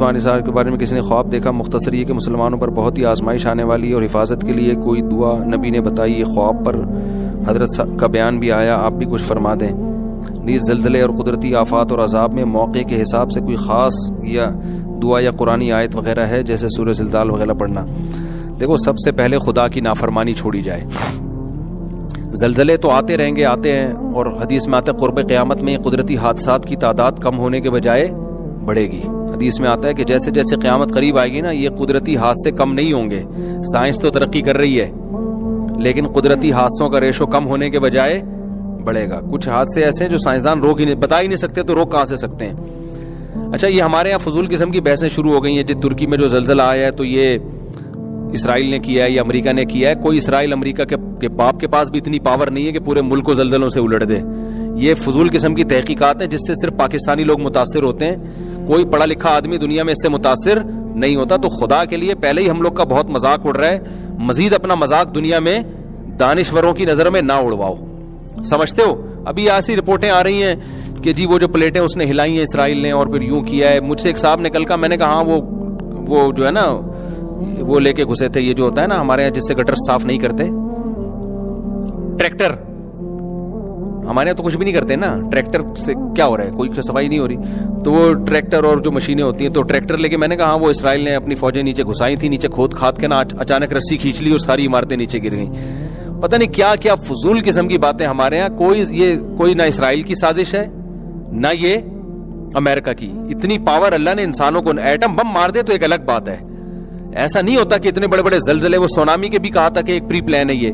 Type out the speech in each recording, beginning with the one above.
عثمان نثار کے بارے میں کسی نے خواب دیکھا؟ مختصر یہ کہ مسلمانوں پر بہت ہی آزمائش آنے والی ہے اور حفاظت کے لیے کوئی دعا نبی نے بتائی. یہ خواب پر حضرت کا بیان بھی آیا, آپ بھی کچھ فرما دیں. نیز زلزلے اور قدرتی آفات اور عذاب میں موقع کے حساب سے کوئی خاص یا دعا یا قرآنی آیت وغیرہ ہے, جیسے سورہ زلزال وغیرہ پڑھنا؟ دیکھو, سب سے پہلے خدا کی نافرمانی چھوڑی جائے. زلزلے تو آتے رہیں گے, آتے ہیں, اور حدیث میں آتا ہے قرب قیامت میں قدرتی حادثات کی تعداد کم ہونے کے بجائے بڑھے گی. حدیث میں آتا ہے کہ جیسے جیسے قیامت قریب آئے گی نا, یہ قدرتی حادثے کم نہیں ہوں گے. سائنس تو ترقی کر رہی ہے, لیکن قدرتی حادثوں کا ریشو کم ہونے کے بجائے بڑھے گا. کچھ حادثے ایسے ہیں جو سائنسدان روک ہی نہیں, بتا ہی نہیں سکتے, تو روک کہاں سے سکتے ہیں؟ اچھا, یہ ہمارے یہاں فضول قسم کی بحثیں شروع ہو گئی ہیں. جب ترکی میں جو زلزلہ آیا ہے تو یہ اسرائیل نے کیا ہے یا امریکہ نے کیا ہے. کوئی اسرائیل امریکہ کے باپ کے پاس بھی اتنی پاور نہیں ہے کہ پورے ملک کو زلزلوں سے الٹ دے. یہ فضول قسم کی تحقیقات ہیں جس سے صرف پاکستانی لوگ متاثر ہوتے ہیں. کوئی پڑھا لکھا آدمی دنیا میں اس سے متاثر نہیں ہوتا. تو خدا کے لیے پہلے ہی ہم لوگ کا بہت مذاق اڑ رہا ہے, مزید اپنا مذاق دنیا میں دانشوروں کی نظر میں نہ اڑواؤ. سمجھتے ہو؟ ابھی ایسی رپورٹیں آ رہی ہیں کہ جی وہ جو پلیٹیں اس نے ہلائی ہیں اسرائیل نے اور پھر یوں کیا ہے. مجھ سے ایک صاحب نے کل کہا, میں نے کہا ہاں وہ جو ہے نا وہ لے کے گھسے تھے, یہ جو ہوتا ہے نا ہمارے یہاں جس سے گٹر صاف نہیں کرتے, ٹریکٹر. ہمارے یہاں تو کچھ بھی نہیں کرتے نا, ٹریکٹر سے کیا ہو رہا ہے, کوئی صفائی نہیں ہو رہی. تو وہ ٹریکٹر اور جو مشینیں ہوتی ہیں, تو ٹریکٹر لے کے میں نے کہا وہ اسرائیل نے اپنی فوجیں نیچے گھسائی تھی, نیچے کھود کھاد کے نا اچانک رسی کھینچ لی اور ساری عمارتیں نیچے گر گئیں. پتہ نہیں کیا کیا فضول قسم کی باتیں ہمارے یہاں. کوئی نہ اسرائیل کی سازش ہے نہ یہ امریکہ کی. اتنی پاور اللہ نے انسانوں کو, ایٹم بم مار دے تو ایک الگ بات ہے. ایسا نہیں ہوتا کہ اتنے بڑے بڑے زلزلے, وہ سونامی کے بھی کہا تھا کہ ایک پری پلان ہے یہ.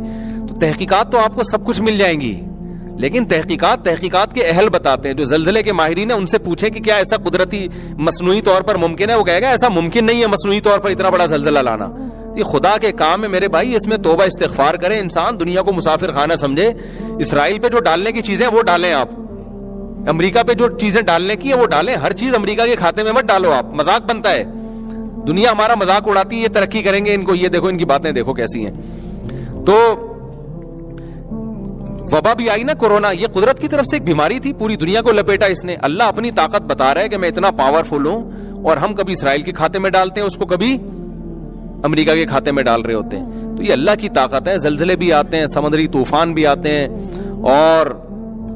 تو تحقیقات تو آپ کو سب کچھ مل جائیں گی, لیکن تحقیقات کے اہل بتاتے ہیں. جو زلزلے کے ماہرین ہیں ان سے پوچھیں کہ کیا ایسا قدرتی مصنوعی طور پر ممکن ہے, وہ کہے گا ایسا ممکن نہیں ہے مصنوعی طور پر اتنا بڑا زلزلہ لانا. یہ خدا کے کام ہے میرے بھائی, اس میں توبہ استغفار کرے انسان, دنیا کو مسافر خانہ سمجھے. اسرائیل پہ جو ڈالنے کی چیزیں وہ ڈالیں آپ, امریکہ پہ جو چیزیں ڈالنے کی ہے وہ ڈالیں. ہر چیز امریکہ کے کھاتے میں مت ڈالو آپ, مذاق بنتا ہے. دنیا ہمارا مذاق اڑاتی ہے, یہ ترقی کریں گے, ان کو یہ دیکھو, ان کی باتیں دیکھو کیسی ہیں. تو وبا بھی آئی نا, کورونا, یہ قدرت کی طرف سے ایک بیماری تھی, پوری دنیا کو لپیٹا اس نے. اللہ اپنی طاقت بتا رہا ہے کہ میں اتنا پاورفل ہوں, اور ہم کبھی اسرائیل کے کھاتے میں ڈالتے ہیں اس کو, کبھی امریکہ کے کھاتے میں ڈال رہے ہوتے ہیں. تو یہ اللہ کی طاقت ہے. زلزلے بھی آتے ہیں, سمندری طوفان بھی آتے ہیں, اور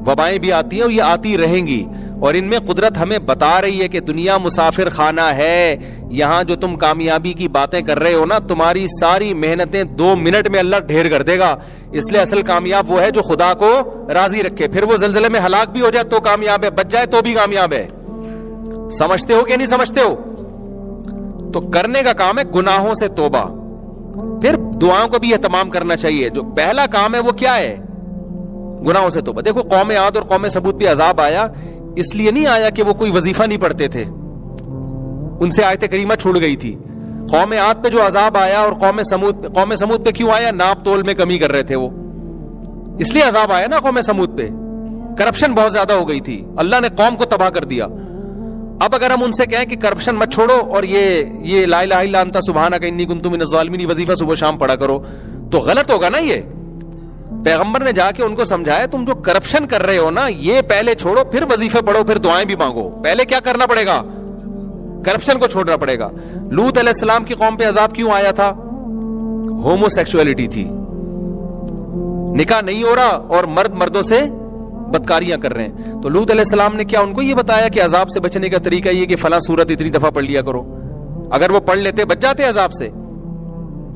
وبائیں بھی آتی ہیں, اور یہ آتی رہیں گی. اور ان میں قدرت ہمیں بتا رہی ہے کہ دنیا مسافر خانہ ہے. یہاں جو تم کامیابی کی باتیں کر رہے ہو نا, تمہاری ساری محنتیں 2 منٹ میں اللہ ڈھیر کر دے گا. اس لیے اصل کامیاب وہ ہے جو خدا کو راضی رکھے. پھر وہ زلزلے میں ہلاک بھی ہو جائے تو کامیاب ہے, بچ جائے تو بھی کامیاب ہے. سمجھتے ہو کہ نہیں سمجھتے ہو؟ تو کرنے کا کام ہے گناہوں سے توبہ, پھر دعاؤں کو بھی اہتمام کرنا چاہیے. جو پہلا کام ہے وہ کیا ہے؟ گناہوں سے توبہ. دیکھو قوم عاد اور قوم ثمود پہ عذاب آیا, اس لیے نہیں آیا کہ وہ کوئی وظیفہ نہیں پڑھتے تھے, ان سے آیت کریمہ چھوڑ گئی تھی. قوم عاد پہ جو عذاب آیا اور قوم ثمود پہ کیوں آیا؟ ناپ تول میں کمی کر رہے تھے وہ, اس لیے عذاب آیا نا قوم ثمود پہ. کرپشن بہت زیادہ ہو گئی تھی, اللہ نے قوم کو تباہ کر دیا. اب اگر ہم ان سے کہیں کہ کرپشن مت چھوڑو اور یہ لا الہ الا انت سبحانک انی کنت من الظالمین وظیفہ صبح شام پڑھا کرو, تو غلط ہوگا نا. یہ پیغمبر نے جا کے ان کو سمجھایا, تم جو کرپشن کر رہے ہو نا یہ پہلے چھوڑو, پھر وظیفے پڑھو, پھر دعائیں بھی مانگو. پہلے کیا کرنا پڑے گا؟ کرپشن کو چھوڑنا پڑے گا. لوط علیہ السلام کی قوم پہ عذاب کیوں آیا تھا؟ ہومو سیکسولیٹی تھی, نکاح نہیں ہو رہا اور مرد مردوں سے بدکاریاں کر رہے ہیں. تو لوط علیہ السلام نے کیا ان کو یہ بتایا کہ عذاب سے بچنے کا طریقہ یہ کہ فلاں سورت اتنی دفعہ پڑھ لیا کرو؟ اگر وہ پڑھ لیتے بچ جاتے عذاب سے.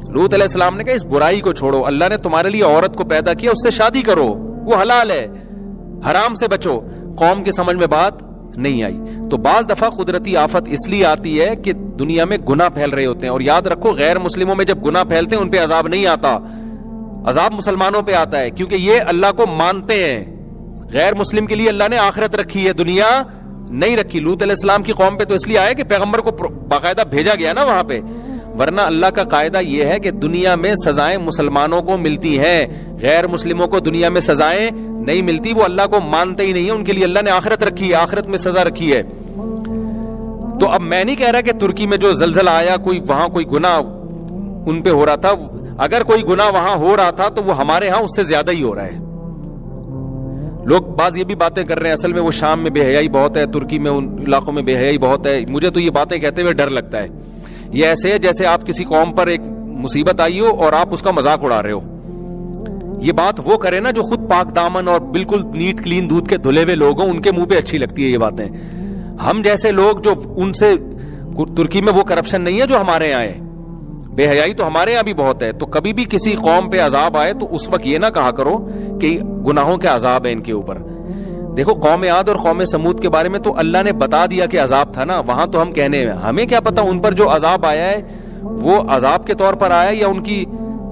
لوط علیہ السلام نے کہا اس برائی کو چھوڑو, اللہ نے تمہارے لیے عورت کو پیدا کیا, اس سے شادی کرو, وہ حلال ہے, حرام سے بچو. قوم کے سمجھ میں بات نہیں آئی. تو بعض دفعہ قدرتی آفت اس لیے آتی ہے کہ دنیا میں گناہ پھیل رہے ہوتے ہیں. اور یاد رکھو غیر مسلموں میں جب گناہ پھیلتے ہیں ان پہ عذاب نہیں آتا, عذاب مسلمانوں پہ آتا ہے, کیونکہ یہ اللہ کو مانتے ہیں. غیر مسلم کے لیے اللہ نے آخرت رکھی ہے, دنیا نہیں رکھی. لوط علیہ السلام کی قوم پہ تو اس لیے آئے کہ پیغمبر کو باقاعدہ بھیجا گیا نا وہاں پہ, ورنہ اللہ کا قاعدہ یہ ہے کہ دنیا میں سزائیں مسلمانوں کو ملتی ہیں, غیر مسلموں کو دنیا میں سزائیں نہیں ملتی. وہ اللہ کو مانتے ہی نہیں ہیں, ان کے لیے اللہ نے آخرت رکھی ہے, آخرت میں سزا رکھی ہے. تو اب میں نہیں کہہ رہا کہ ترکی میں جو زلزلہ آیا وہاں کوئی گناہ ان پہ ہو رہا تھا. اگر کوئی گناہ وہاں ہو رہا تھا تو وہ ہمارے ہاں اس سے زیادہ ہی ہو رہا ہے. لوگ بعض یہ بھی باتیں کر رہے ہیں اصل میں وہ شام میں بے حیائی بہت ہے, ترکی میں ان علاقوں میں بے حیائی بہت ہے. مجھے تو یہ باتیں کہتے ہوئے ڈر لگتا ہے. یہ ایسے ہے جیسے آپ کسی قوم پر ایک مصیبت آئی ہو اور آپ اس کا مذاق اڑا رہے ہو. یہ بات وہ کرے نا جو خود پاک دامن اور بالکل نیٹ کلین دودھ کے دھلے ہوئے لوگ ہوں, ان کے منہ پہ اچھی لگتی ہے یہ باتیں. ہم جیسے لوگ جو ان سے, ترکی میں وہ کرپشن نہیں ہے جو ہمارے یہاں ہے, بے حیائی تو ہمارے یہاں بھی بہت ہے. تو کبھی بھی کسی قوم پہ عذاب آئے تو اس وقت یہ نہ کہا کرو کہ گناہوں کے عذاب ہے ان کے اوپر. دیکھو قوم عاد اور قوم سمود کے بارے میں تو اللہ نے بتا دیا کہ عذاب تھا نا, وہاں تو ہم کہنے ہیں, ہمیں کیا پتا ان پر جو عذاب آیا ہے وہ عذاب کے طور پر آیا یا ان کی,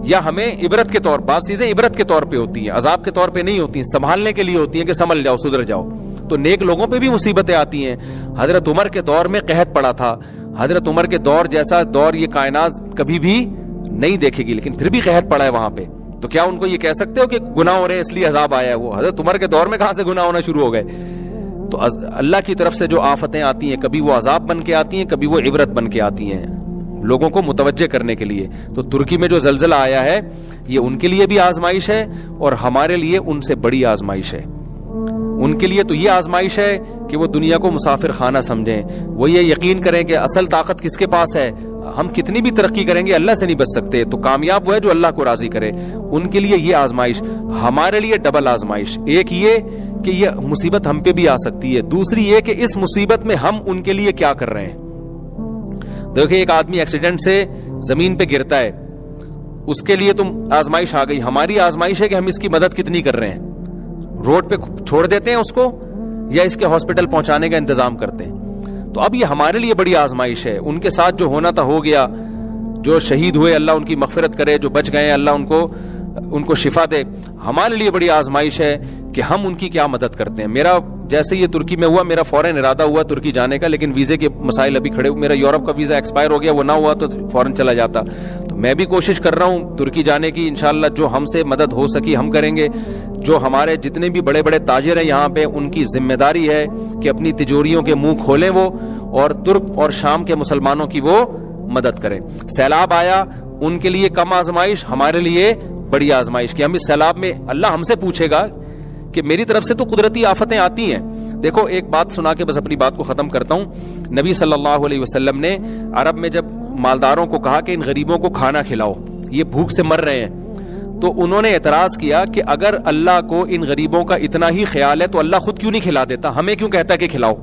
یا ہمیں عبرت کے طور, بعض چیزیں عبرت کے طور پہ ہوتی ہیں, عذاب کے طور پہ نہیں ہوتی ہیں, سنبھالنے کے لیے ہوتی ہیں کہ سنبھل جاؤ, سدھر جاؤ. تو نیک لوگوں پہ بھی مصیبتیں آتی ہیں. حضرت عمر کے دور میں قحط پڑا تھا, حضرت عمر کے دور جیسا دور یہ کائنات کبھی بھی نہیں دیکھے گی, لیکن پھر بھی قحط پڑا ہے وہاں پہ. تو کیا ان کو یہ کہہ سکتے ہو کہ گناہ ہو رہے ہیں اس لیے عذاب آیا ہے؟ وہ حضرت عمر کے دور میں کہاں سے گناہ ہونا شروع ہو گئے؟ تو اللہ کی طرف سے جو آفتیں آتی ہیں کبھی وہ عذاب بن کے آتی ہیں, کبھی وہ عبرت بن کے آتی ہیں لوگوں کو متوجہ کرنے کے لیے. تو ترکی میں جو زلزلہ آیا ہے یہ ان کے لیے بھی آزمائش ہے اور ہمارے لیے ان سے بڑی آزمائش ہے. ان کے لیے تو یہ آزمائش ہے کہ وہ دنیا کو مسافر خانہ سمجھیں, وہ یہ یقین کریں کہ اصل طاقت کس کے پاس ہے. ہم کتنی بھی ترقی کریں گے اللہ سے نہیں بچ سکتے, تو کامیاب وہ ہے جو اللہ کو راضی کرے. ان کے لیے یہ آزمائش, ہمارے لیے ڈبل آزمائش. ایک یہ کہ یہ مصیبت ہم پہ بھی آ سکتی ہے, دوسری یہ کہ اس مصیبت میں ہم ان کے لیے کیا کر رہے ہیں. دیکھیں ایک آدمی ایکسیڈنٹ سے زمین پہ گرتا ہے, اس کے لیے تم آزمائش آ گئی. ہماری آزمائش ہے کہ ہم اس کی مدد کتنی کر رہے ہیں. روڈ پہ چھوڑ دیتے ہیں اس کو یا اس کے ہاسپٹل پہنچانے کا انتظام کرتے ہیں. تو اب یہ ہمارے لیے بڑی آزمائش ہے. ان کے ساتھ جو ہونا تھا ہو گیا, جو شہید ہوئے اللہ ان کی مغفرت کرے, جو بچ گئے اللہ ان کو شفا دے. ہمارے لیے بڑی آزمائش ہے کہ ہم ان کی کیا مدد کرتے ہیں. میرا جیسے یہ ترکی میں ہوا, میرا فوراً ارادہ ہوا ترکی جانے کا, لیکن ویزے کے مسائل ابھی کھڑے. میرا یورپ کا ویزا ایکسپائر ہو گیا, وہ نہ ہوا تو فوراً چلا جاتا. تو میں بھی کوشش کر رہا ہوں ترکی جانے کی, انشاءاللہ جو ہم سے مدد ہو سکی ہم کریں گے. جو ہمارے جتنے بھی بڑے بڑے تاجر ہیں یہاں پہ, ان کی ذمہ داری ہے کہ اپنی تجوریوں کے منہ کھولیں وہ, اور ترک اور شام کے مسلمانوں کی وہ مدد کریں. سیلاب آیا, ان کے لیے کم آزمائش, ہمارے لیے بڑی آزمائش کہ ہم اس سیلاب میں اللہ ہم سے پوچھے گا کہ میری طرف سے تو قدرتی آفتیں آتی ہیں. دیکھو ایک بات سنا کے بس اپنی بات کو ختم کرتا ہوں. نبی صلی اللہ علیہ وسلم نے عرب میں جب مالداروں کو کہا کہ ان غریبوں کو کھانا کھلاؤ, یہ بھوک سے مر رہے ہیں, تو انہوں نے اعتراض کیا کہ اگر اللہ کو ان غریبوں کا اتنا ہی خیال ہے تو اللہ خود کیوں نہیں کھلا دیتا, ہمیں کیوں کہتا کہ کھلاؤ.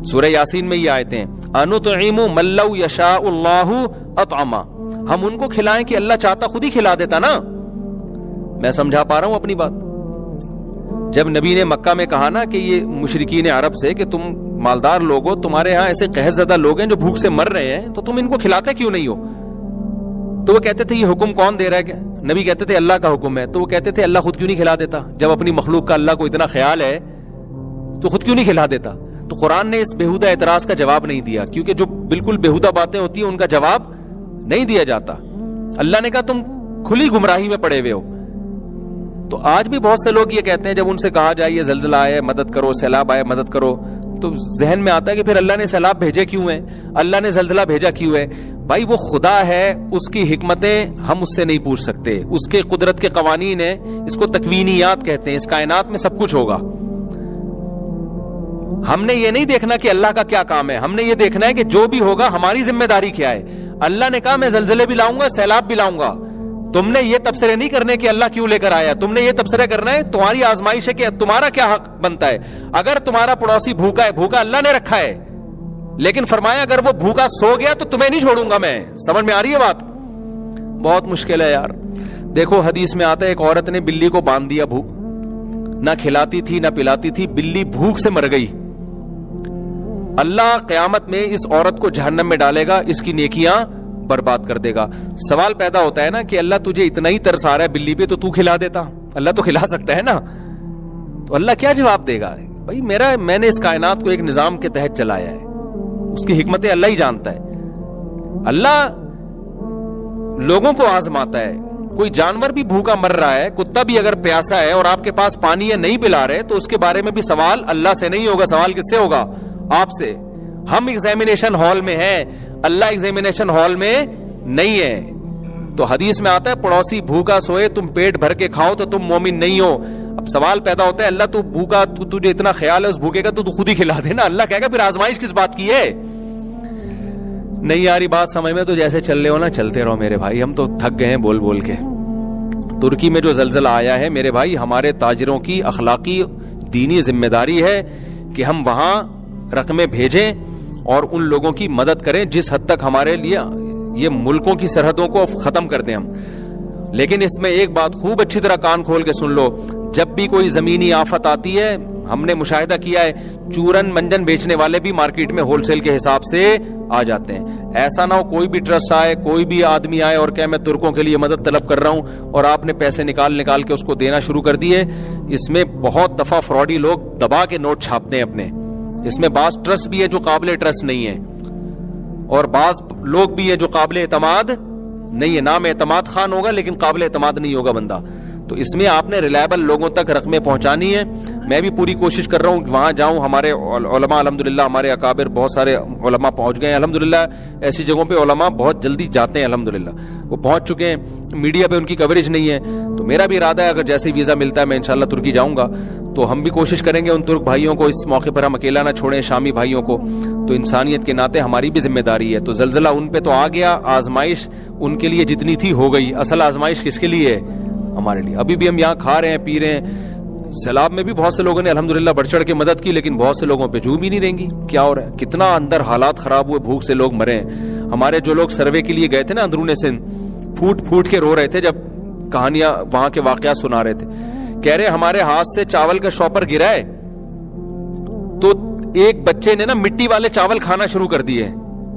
سورہ یاسین میں یہ آیتیں, انطعم من لو یشاء اللہ اطعما, ہم ان کو کھلائیں کہ اللہ چاہتا خود ہی کھلا دیتا نا. میں سمجھا پا رہا ہوں اپنی بات. جب نبی نے مکہ میں کہا نا کہ یہ مشرکین عرب سے کہ تم مالدار لوگ ہو, تمہارے ہاں ایسے قحط زدہ لوگ ہیں جو بھوک سے مر رہے ہیں, تو تم ان کو کھلاتے کیوں نہیں ہو؟ تو وہ کہتے تھے یہ حکم کون دے رہا ہے؟ نبی کہتے تھے اللہ کا حکم ہے. تو وہ کہتے تھے اللہ خود کیوں نہیں کھلا دیتا؟ جب اپنی مخلوق کا اللہ کو اتنا خیال ہے تو خود کیوں نہیں کھلا دیتا؟ تو قرآن نے اس بےہودہ اعتراض کا جواب نہیں دیا, کیونکہ جو بالکل بےہودہ باتیں ہوتی ہیں ان کا جواب نہیں دیا جاتا. اللہ نے کہا تم کھلی گمراہی میں پڑے ہوئے ہو. تو آج بھی بہت سے لوگ یہ کہتے ہیں جب ان سے کہا جائے یہ زلزلہ آئے مدد کرو, سیلاب آئے مدد کرو, تو ذہن میں آتا ہے کہ پھر اللہ نے سیلاب بھیجے کیوں ہیں, اللہ نے زلزلہ بھیجا کیوں ہے؟ بھائی وہ خدا ہے, اس کی حکمتیں ہم اس سے نہیں پوچھ سکتے, اس کے قدرت کے قوانین ہیں, اس کو تکوینیات کہتے ہیں. اس کائنات میں سب کچھ ہوگا. ہم نے یہ نہیں دیکھنا کہ اللہ کا کیا کام ہے, ہم نے یہ دیکھنا ہے کہ جو بھی ہوگا ہماری ذمہ داری کیا ہے. اللہ نے کہا میں زلزلے بھی لاؤں گا, سیلاب بھی لاؤں گا. تم نے یہ تبصرے نہیں کرنے کہ اللہ کیوں لے کر آیا, تم نے یہ تبصرے کرنا ہے تمہاری آزمائش ہے کہ تمہارا کیا حق بنتا ہے. اگر تمہارا پڑوسی بھوکا ہے, بھوکا اللہ نے رکھا ہے, لیکن فرمایا اگر وہ بھوکا سو گیا تو تمہیں نہیں چھوڑوں گا میں. سمجھ میں آ رہی ہے بات؟ بہت مشکل ہے یار. دیکھو حدیث میں آتا ہے ایک عورت نے بلی کو باندھ دیا, بھوک نہ کھلاتی تھی نہ پلاتی تھی, بلی بھوک سے مر گئی. اللہ قیامت میں اس عورت کو جہنم میں ڈالے گا, اس کی نیکیاں برباد کر دے گا. سوال پیدا ہوتا ہے نا کہ اللہ تجھے اتنا ہی ترس آ رہا ہے بلی پہ تو کھلا دیتا. اللہ تو کھلا سکتا ہے نا. تو اللہ کیا جواب دے گا؟ بھائی میں نے اس کائنات کو ایک نظام کے تحت چلایا ہے, اس کی حکمتیں اللہ ہی جانتا ہے. اللہ لوگوں کو آزماتا ہے. کوئی جانور بھی بھوکا مر رہا ہے, کتا بھی اگر پیاسا ہے اور آپ کے پاس پانی ہے نہیں پلا رہے, تو اس کے بارے میں بھی سوال اللہ سے نہیں ہوگا, سوال کس سے ہوگا؟ آپ سے. ہم ایگزامینیشن ہال میں ہیں, اللہ ایگزامینیشن ہال میں نہیں ہے. تو حدیث میں آتا ہے پڑوسی بھوکا سوئے تم پیٹ بھر کے کھاؤ تو تم مومن نہیں ہو. اب اب سوال پیدا ہوتا ہے اللہ تو بھوکا, تجھے اتنا خیال ہے اس بھوکے کا, تو خود ہی کھلا دے نا. اللہ کہے گا پھر آزمائش کس بات کی ہے؟ نہیں آ رہی بات سمجھ میں تو جیسے چل رہے ہو نا چلتے رہو میرے بھائی, ہم تو تھک گئے ہیں بول بول کے. ترکی میں جو زلزلہ آیا ہے میرے بھائی, ہمارے تاجروں کی اخلاقی دینی ذمہ داری ہے کہ ہم وہاں رقمیں بھیجیں اور ان لوگوں کی مدد کریں جس حد تک ہمارے لیے یہ ملکوں کی سرحدوں کو ختم کر دیں ہم. لیکن اس میں ایک بات خوب اچھی طرح کان کھول کے سن لو, جب بھی کوئی زمینی آفت آتی ہے, ہم نے مشاہدہ کیا ہے چورن منجن بیچنے والے بھی مارکیٹ میں ہول سیل کے حساب سے آ جاتے ہیں. ایسا نہ ہو کوئی بھی ٹرسٹ آئے, کوئی بھی آدمی آئے اور کہ میں ترکوں کے لیے مدد طلب کر رہا ہوں اور آپ نے پیسے نکال کے اس کو دینا شروع کر دیے. اس میں بہت دفعہ فراڈی لوگ دبا کے نوٹ چھاپتے ہیں اپنے. اس میں بعض ٹرسٹ بھی ہے جو قابل ٹرسٹ نہیں ہے اور بعض لوگ بھی ہیں جو قابل اعتماد نہیں ہے. نام اعتماد خان ہوگا لیکن قابل اعتماد نہیں ہوگا بندہ. تو اس میں آپ نے ریلائبل لوگوں تک رقمیں پہنچانی ہے. میں بھی پوری کوشش کر رہا ہوں وہاں جاؤں. ہمارے علماء الحمدللہ, ہمارے اکابر بہت سارے علماء پہنچ گئے ہیں الحمدللہ. ایسی جگہوں پہ علماء بہت جلدی جاتے ہیں الحمدللہ, وہ پہنچ چکے ہیں. میڈیا پہ ان کی کوریج نہیں ہے. تو میرا بھی ارادہ ہے اگر جیسے ویزا ملتا ہے میں انشاءاللہ ترکی جاؤں گا تو ہم بھی کوشش کریں گے ان ترک بھائیوں کو اس موقع پر ہم اکیلا نہ چھوڑیں, شامی بھائیوں کو. تو انسانیت کے ناطے ہماری بھی ذمہ داری ہے. تو زلزلہ ان پہ تو آ گیا, آزمائش ان کے لیے جتنی تھی ہو گئی. اصل آزمائش کس کے لیے ہے؟ ہمارے لیے. ابھی بھی ہم یہاں کھا رہے ہیں پی رہے ہیں. سیلاب میں بھی بہت سے لوگوں نے الحمدللہ بڑھ چڑھ کے مدد کی, لیکن بہت سے لوگوں پہ جھوم ہی نہیں دیں گی. کیا ہو رہا ہے, کتنا اندر حالات خراب ہوئے, بھوک سے لوگ مرے ہیں. ہمارے جو لوگ سروے کے لیے گئے تھے نا اندرون سندھ, پھوٹ پھوٹ کے رو رہے تھے جب کہانیاں وہاں کے واقعات سنا رہے تھے. کہہ رہے ہمارے ہاتھ سے چاول کا شاپر گرا ہے تو ایک بچے نے نا مٹی والے چاول کھانا شروع کر دیے.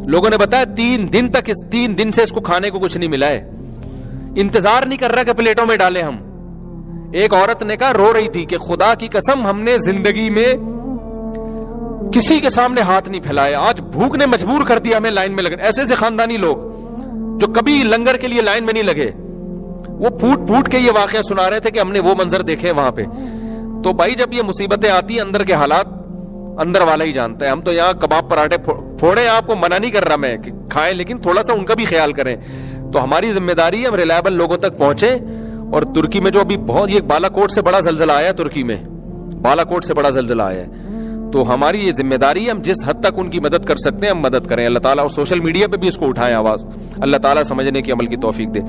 لوگوں نے بتایا 3 دن سے اس کو کھانے کو کچھ نہیں ملا ہے, انتظار نہیں کر رہا کہ پلیٹوں میں ڈالیں ہم. ایک عورت نے کہا, رو رہی تھی کہ خدا کی قسم ہم نے زندگی میں کسی کے سامنے ہاتھ نہیں پھیلائے, آج بھوک نے مجبور کر دیا ہمیں لائن میں لگنے. ایسے خاندانی لوگ جو کبھی لنگر کے لیے لائن میں نہیں لگے, وہ پھوٹ پھوٹ کے یہ واقعہ سنا رہے تھے کہ ہم نے وہ منظر دیکھے وہاں پہ. تو بھائی جب یہ مصیبتیں آتی ہیں اندر کے حالات اندر والا ہی جانتا ہے. ہم تو یہاں کباب پراٹھے پھوڑے, آپ کو منع نہیں کر رہا میں کہ کھائیں, لیکن تھوڑا سا ان کا بھی خیال کریں. تو ہماری ذمہ داری ہے ہم ریلائبل لوگوں تک پہنچیں. اور ترکی میں جو ابھی بہت, یہ بالا کوٹ سے بڑا زلزلہ آیا, ترکی میں بالا کوٹ سے بڑا زلزلہ آیا ہے. تو ہماری یہ ذمہ داری ہے ہم جس حد تک ان کی مدد کر سکتے ہیں ہم مدد کریں. اللہ تعالیٰ, اور سوشل میڈیا پہ بھی اس کو اٹھائیں آواز. اللہ تعالیٰ سمجھنے کی عمل کی توفیق دے.